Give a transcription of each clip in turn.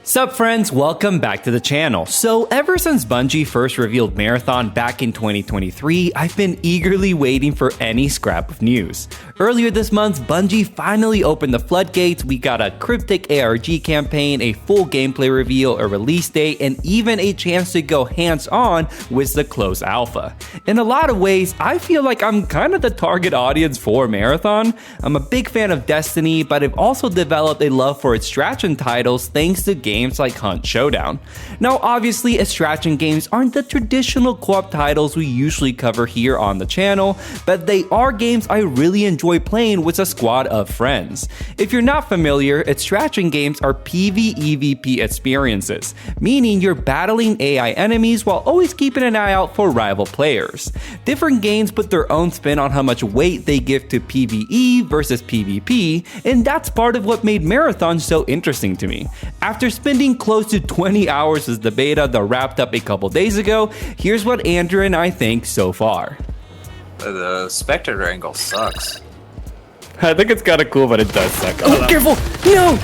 Sup friends, welcome back to the channel. So ever since Bungie first revealed Marathon back in 2023, I've been eagerly waiting for any scrap of news. Earlier this month, Bungie finally opened the floodgates. We got a cryptic ARG campaign, a full gameplay reveal, a release date, and even a chance to go hands-on with the closed alpha. In a lot of ways, I feel like I'm kind of the target audience for Marathon. I'm a big fan of Destiny, but I've also developed a love for extraction titles thanks to games like Hunt Showdown. Now obviously extraction games aren't the traditional co-op titles we usually cover here on the channel, but they are games I really enjoy playing with a squad of friends. If you're not familiar, extraction games are PvEvP experiences, meaning you're battling AI enemies while always keeping an eye out for rival players. Different games put their own spin on how much weight they give to PvE versus PvP, and that's part of what made Marathon so interesting to me. After spending close to 20 hours as the beta that wrapped up a couple days ago, here's what Andrew and I think so far. The spectator angle sucks. I think it's kind of cool, but it does suck. Oh, careful! No!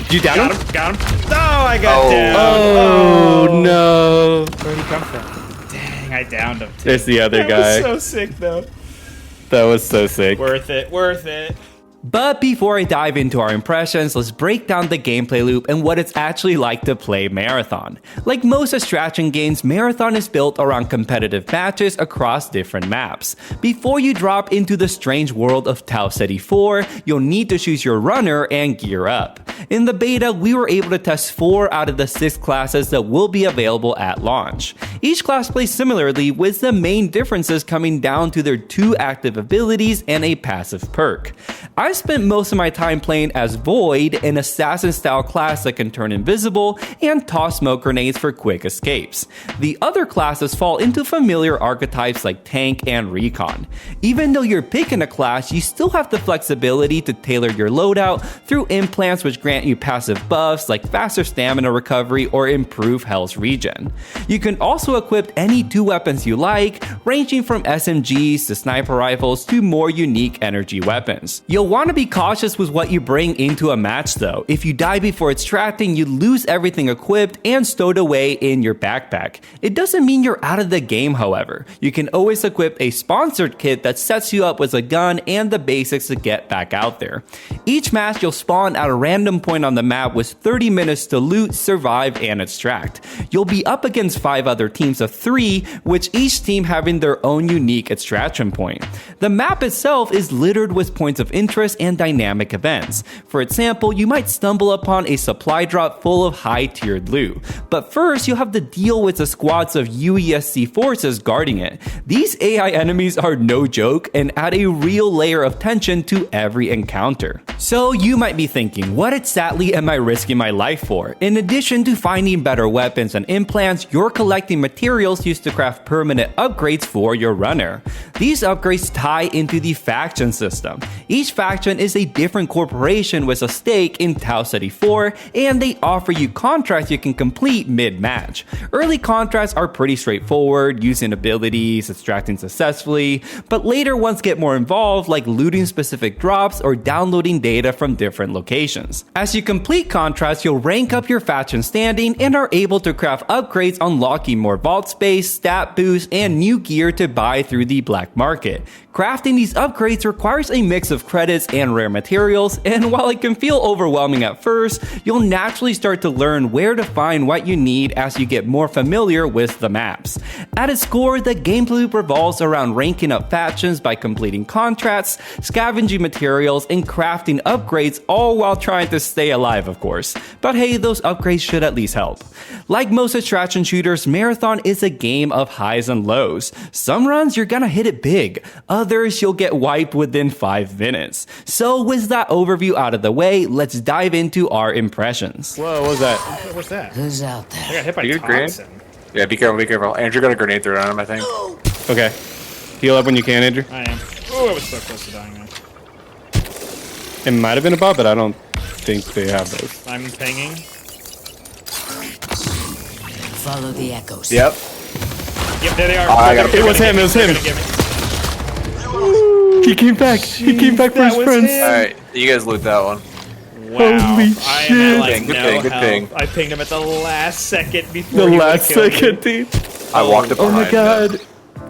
Did you down him? Got him. No, I got down. Oh, no. Where'd he come from? Dang, I downed him. There's the other guy. That was so sick, though. That was so sick. Worth it. Worth it. But before I dive into our impressions, let's break down the gameplay loop and what it's actually like to play Marathon. Like most extraction games, Marathon is built around competitive matches across different maps. Before you drop into the strange world of Tau Ceti 4, you'll need to choose your runner and gear up. In the beta, we were able to test 4 out of the 6 classes that will be available at launch. Each class plays similarly, with the main differences coming down to their 2 active abilities and a passive perk. I spent most of my time playing as Void, an assassin-style class that can turn invisible and toss smoke grenades for quick escapes. The other classes fall into familiar archetypes like Tank and Recon. Even though you're picking a class, you still have the flexibility to tailor your loadout through implants which grant you passive buffs like faster stamina recovery or improve health regen. You can also equip any 2 weapons you like, ranging from SMGs to sniper rifles to more unique energy weapons. You'll want to be cautious with what you bring into a match though. If you die before extracting, you lose everything equipped and stowed away in your backpack. It doesn't mean you're out of the game, however. You can always equip a sponsored kit that sets you up with a gun and the basics to get back out there. Each match you'll spawn at a random point on the map with 30 minutes to loot, survive, and extract. You'll be up against 5 other teams of 3, with each team having their own unique extraction point. The map itself is littered with points of interest and dynamic events. For example, you might stumble upon a supply drop full of high-tiered loot, but first you'll have to deal with the squads of UESC forces guarding it. These AI enemies are no joke and add a real layer of tension to every encounter. So you might be thinking, what exactly am I risking my life for? In addition to finding better weapons and implants, you're collecting materials used to craft permanent upgrades for your runner. These upgrades tie into the faction system. Each faction is a different corporation with a stake in Tau Ceti 4, and they offer you contracts you can complete mid-match. Early contracts are pretty straightforward, using abilities, extracting successfully, but later ones get more involved, like looting specific drops or downloading data from different locations. As you complete contracts, you'll rank up your faction standing and are able to craft upgrades, unlocking more vault space, stat boosts, and new gear to buy through the black market. Crafting these upgrades requires a mix of credits and rare materials, and while it can feel overwhelming at first, you'll naturally start to learn where to find what you need as you get more familiar with the maps. At its core, the gameplay loop revolves around ranking up factions by completing contracts, scavenging materials, and crafting upgrades, all while trying to stay alive, of course. But hey, those upgrades should at least help. Like most extraction shooters, Marathon is a game of highs and lows. Some runs you're gonna hit it big, others you'll get wiped within 5 minutes. So with that overview out of the way, let's dive into our impressions. Whoa, what was that? What's that? Who's out there? I got hit by You good, Thompson. Yeah, be careful, be careful. Andrew got a grenade thrown on him, I think. Okay. Heal up when you can, Andrew. I am. Oh, I was so close to dying there. It might have been a bot, but I don't think they have those. I'm pinging. Follow the echoes. Yep. Yep, there they are. I got him. It was him, it was him. He came back. He came back for his friends. Alright, you guys loot that one. Wow. Holy I shit. am at like Good no ping, good health. ping. I pinged him at the last second before The he would've last killed me. second, dude. I walked up Oh my behind him.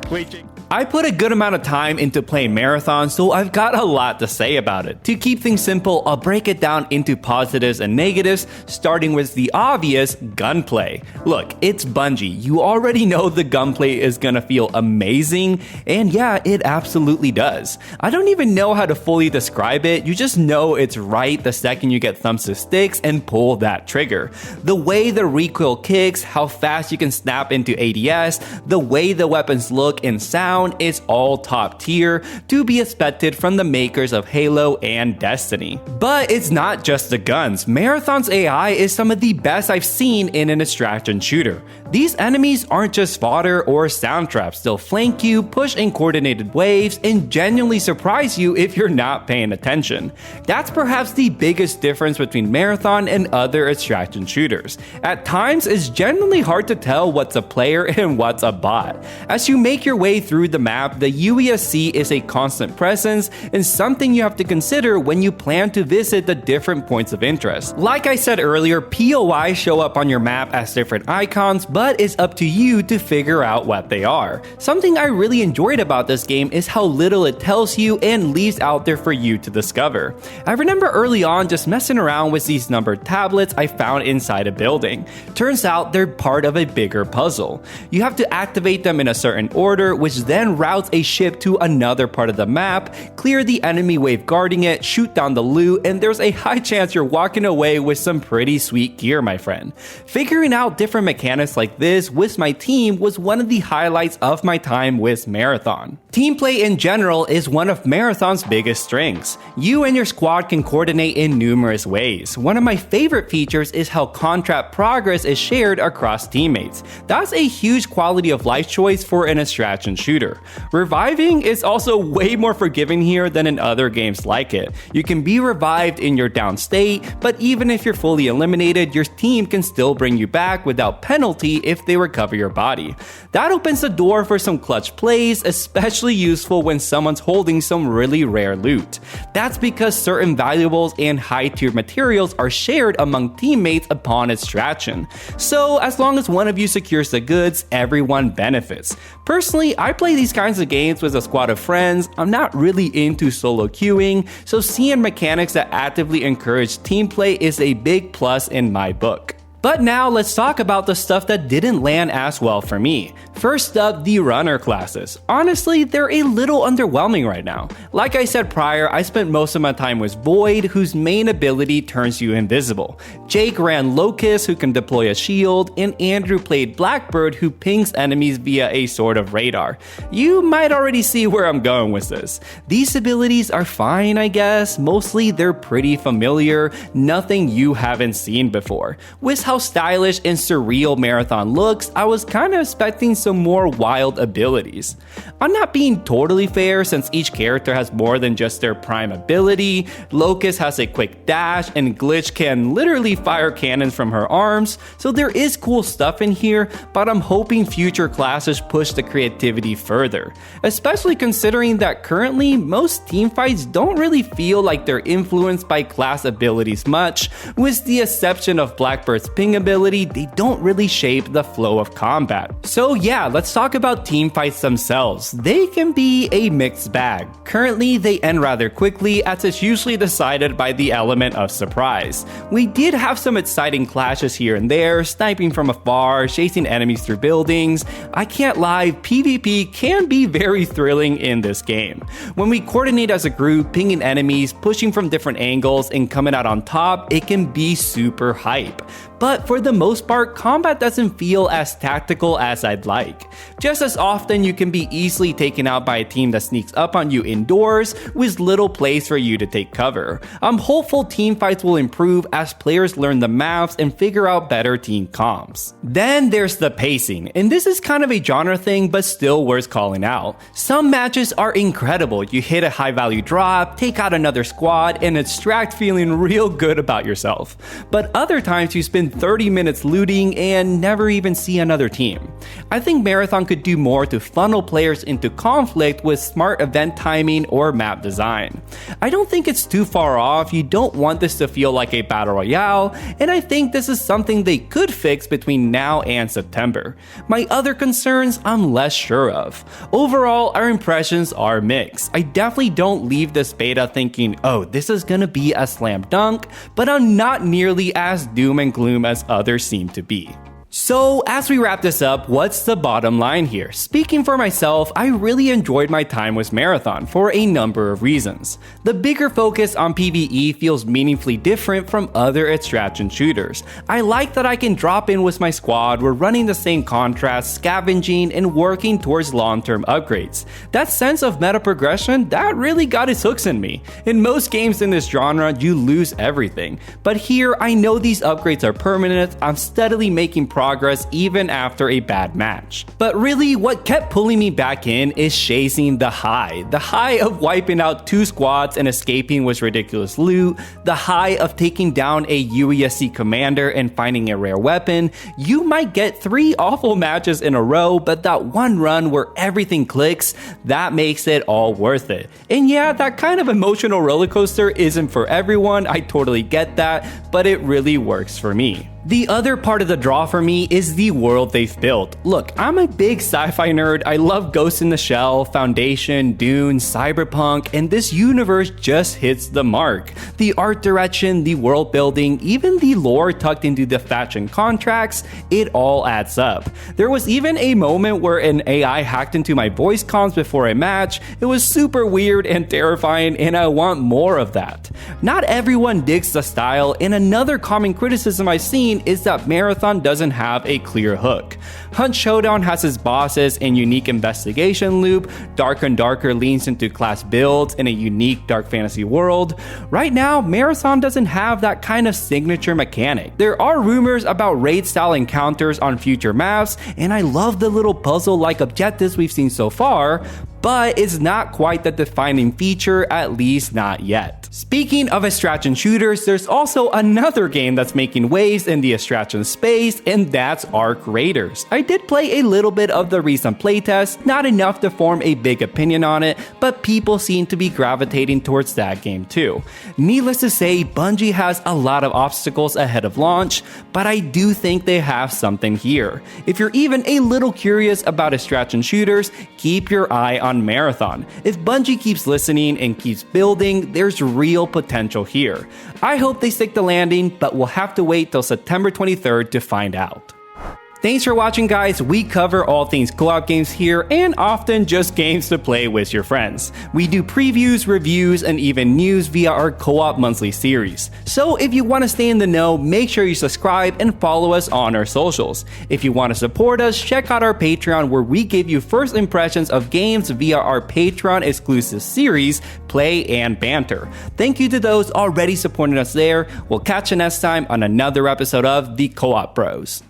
god. Wait, Jake. I put a good amount of time into playing Marathon, so I've got a lot to say about it. To keep things simple, I'll break it down into positives and negatives, starting with the obvious, gunplay. Look, it's Bungie. You already know the gunplay is gonna feel amazing, and yeah, it absolutely does. I don't even know how to fully describe it, you just know it's right the second you get thumbs to sticks and pull that trigger. The way the recoil kicks, how fast you can snap into ADS, the way the weapons look and sound, is all top tier, to be expected from the makers of Halo and Destiny. But it's not just the guns. Marathon's AI is some of the best I've seen in an extraction shooter. These enemies aren't just fodder or sound traps, they'll flank you, push in coordinated waves, and genuinely surprise you if you're not paying attention. That's perhaps the biggest difference between Marathon and other extraction shooters. At times, it's genuinely hard to tell what's a player and what's a bot. As you make your way through the map, the UESC is a constant presence and something you have to consider when you plan to visit the different points of interest. Like I said earlier, POIs show up on your map as different icons, but it's up to you to figure out what they are. Something I really enjoyed about this game is how little it tells you and leaves out there for you to discover. I remember early on just messing around with these numbered tablets I found inside a building. Turns out they're part of a bigger puzzle. You have to activate them in a certain order, which then routes a ship to another part of the map, clear the enemy wave guarding it, shoot down the loot, and there's a high chance you're walking away with some pretty sweet gear, my friend. Figuring out different mechanics like this with my team was one of the highlights of my time with Marathon. Team play in general is one of Marathon's biggest strengths. You and your squad can coordinate in numerous ways. One of my favorite features is how contract progress is shared across teammates. That's a huge quality of life choice for an extraction shooter. Reviving is also way more forgiving here than in other games like it. You can be revived in your down state, but even if you're fully eliminated, your team can still bring you back without penalty if they recover your body. That opens the door for some clutch plays, especially useful when someone's holding some really rare loot. That's because certain valuables and high tier materials are shared among teammates upon extraction. So as long as one of you secures the goods, everyone benefits. Personally, I play these kinds of games with a squad of friends. I'm not really into solo queuing, so seeing mechanics that actively encourage team play is a big plus in my book. But now let's talk about the stuff that didn't land as well for me. First up, the runner classes. Honestly, they're a little underwhelming right now. Like I said prior, I spent most of my time with Void, whose main ability turns you invisible. Jake ran Locust, who can deploy a shield, and Andrew played Blackbird, who pings enemies via a sort of radar. You might already see where I'm going with this. These abilities are fine, I guess. Mostly they're pretty familiar, nothing you haven't seen before. With how stylish and surreal Marathon looks, I was kind of expecting some more wild abilities. I'm not being totally fair since each character has more than just their prime ability. Locust has a quick dash and Glitch can literally fire cannons from her arms, so there is cool stuff in here, but I'm hoping future classes push the creativity further, especially considering that currently most teamfights don't really feel like they're influenced by class abilities much. With the exception of Blackbird's ping ability, they don't really shape the flow of combat. So yeah, let's talk about teamfights themselves. They can be a mixed bag. Currently, they end rather quickly as it's usually decided by the element of surprise. We did have some exciting clashes here and there, sniping from afar, chasing enemies through buildings. I can't lie, PvP can be very thrilling in this game. When we coordinate as a group, pinging enemies, pushing from different angles, and coming out on top, it can be super hype. But for the most part, combat doesn't feel as tactical as I'd like. Just as often, you can be easily taken out by a team that sneaks up on you indoors with little place for you to take cover. I'm hopeful teamfights will improve as players learn the maps and figure out better team comps. Then there's the pacing, and this is kind of a genre thing but still worth calling out. Some matches are incredible. You hit a high value drop, take out another squad, and extract feeling real good about yourself. But other times you spend 30 minutes looting and never even see another team. I think Marathon Marathon could do more to funnel players into conflict with smart event timing or map design. I don't think it's too far off. You don't want this to feel like a battle royale, and I think this is something they could fix between now and September. My other concerns I'm less sure of. Overall, our impressions are mixed. I definitely don't leave this beta thinking, oh, this is gonna be a slam dunk, but I'm not nearly as doom and gloom as others seem to be. So, as we wrap this up, what's the bottom line here? Speaking for myself, I really enjoyed my time with Marathon for a number of reasons. The bigger focus on PvE feels meaningfully different from other extraction shooters. I like that I can drop in with my squad, we're running the same contrast, scavenging, and working towards long-term upgrades. That sense of meta progression, that really got its hooks in me. In most games in this genre, you lose everything. But here, I know these upgrades are permanent, I'm steadily making progress even after a bad match. But really, what kept pulling me back in is chasing the high. The high of wiping out 2 squads and escaping with ridiculous loot. The high of taking down a UESC commander and finding a rare weapon. You might get 3 awful matches in a row, but that one run where everything clicks, that makes it all worth it. And yeah, that kind of emotional roller coaster isn't for everyone, I totally get that, but it really works for me. The other part of the draw for me is the world they've built. Look, I'm a big sci-fi nerd. I love Ghost in the Shell, Foundation, Dune, Cyberpunk, and this universe just hits the mark. The art direction, the world building, even the lore tucked into the faction contracts, it all adds up. There was even a moment where an AI hacked into my voice comms before a match. It was super weird and terrifying, and I want more of that. Not everyone digs the style, and another common criticism I've seen is that Marathon doesn't have a clear hook. Hunt Showdown has its bosses and unique investigation loop, Dark and Darker leans into class builds in a unique dark fantasy world. Right now, Marathon doesn't have that kind of signature mechanic. There are rumors about raid-style encounters on future maps, and I love the little puzzle-like objectives we've seen so far, but it's not quite the defining feature, at least not yet. Speaking of extraction shooters, there's also another game that's making waves in the extraction space, and that's Arc Raiders. I did play a little bit of the recent playtest, not enough to form a big opinion on it, but people seem to be gravitating towards that game too. Needless to say, Bungie has a lot of obstacles ahead of launch, but I do think they have something here. If you're even a little curious about extraction shooters, keep your eye on Marathon. If Bungie keeps listening and keeps building, there's real potential here. I hope they stick the landing, but we'll have to wait till September 23rd to find out. Thanks for watching, guys. We cover all things co-op games here and often just games to play with your friends. We do previews, reviews, and even news via our co-op monthly series. So if you want to stay in the know, make sure you subscribe and follow us on our socials. If you want to support us, check out our Patreon where we give you first impressions of games via our Patreon exclusive series, Play and Banter. Thank you to those already supporting us there. We'll catch you next time on another episode of The Co-op Bros.